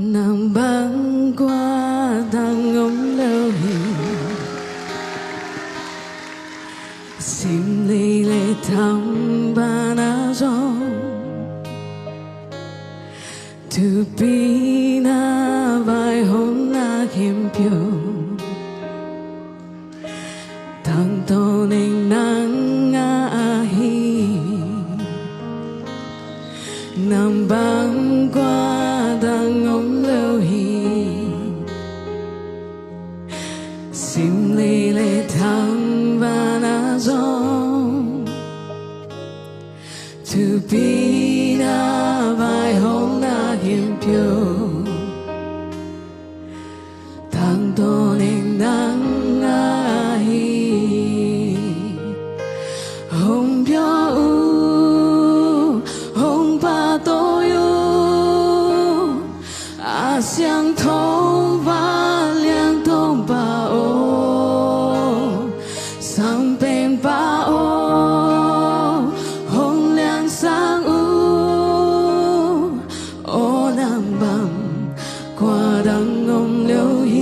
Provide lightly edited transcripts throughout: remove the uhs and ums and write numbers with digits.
nàng băng qua đang ngóng lâu hình xin lì lệ thăm ba na gió từ bi na vai hôn na khiêm piêu thằng tô nên nắng a hi nàng băng qua đang ngóng lâu hình sim lì lệ thăng và na gió từ bi na vai hôn na hiểm piêu thằng tô nên nắng a hi hồng piêu hồng ba tô相同吧，两同吧哦，上边吧哦，红亮上雾，哦南邦挂当红柳叶，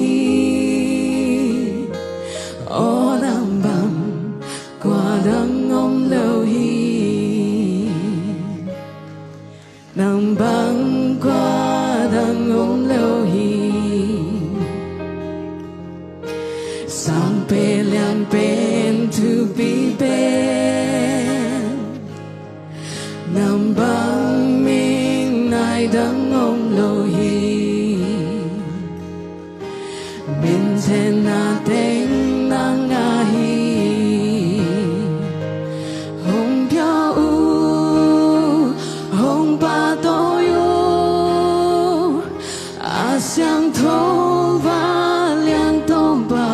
哦南邦挂当红柳叶，南邦挂当红柳叶。Sampai liang pen to be ben Nambang minh nai đắng ông lô hi Min ten na teng nang a hi Hong piao u Hong ba to yu A xiang thong va liang tong ba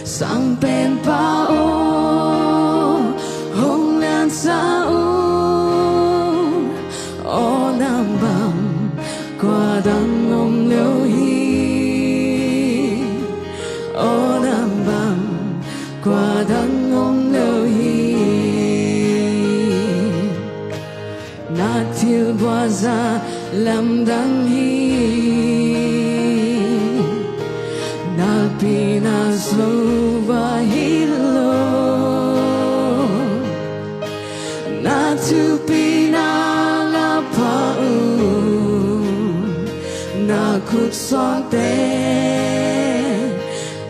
sang bên ba ô hồng lan sa ô nam băng qua đằng ngông liêu hi ô nam băng qua đằng ngông liêu hi na thiêu bua ra làm đắng hi na pi na slow va hilo na tu pi na la pa na kut son te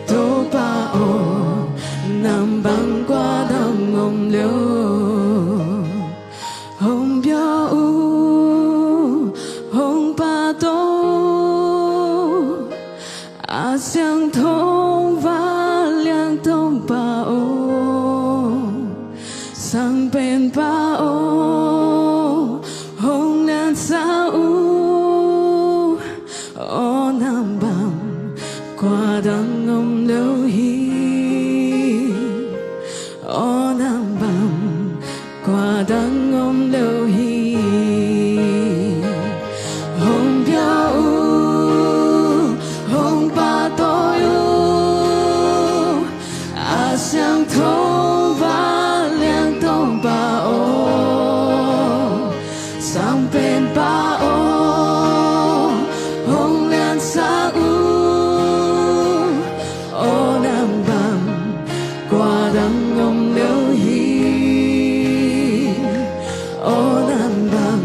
to pa o nam bang qua dang ngom liu hong bia u hong pa to a xiang thong va liang tong pa o sang bên pa o hong lan sa u o nam bang qua đằng ngom liêu hi o nam bang qua đằng ngom liêu hi hong bia u hong ba to yu a xiang thong va liang tong ba o sang bên ba o hong lan sa u o nam bang qua đằng ngom liêu hi o nam bang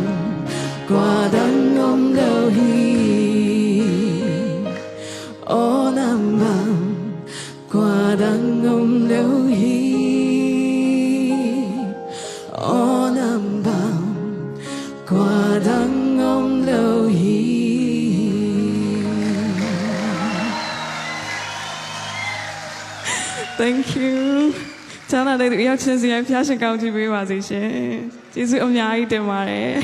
qua đằng ngom liêu hi o nam bang qua đằng ngom liêu hi o nam bang qua đằng ngom liêu hi. Thank you. Chào là đây tụi yêu chương trình em phía trên cao TV và gì chứ. Chị sự âm nhạc ý tìm mà đấy.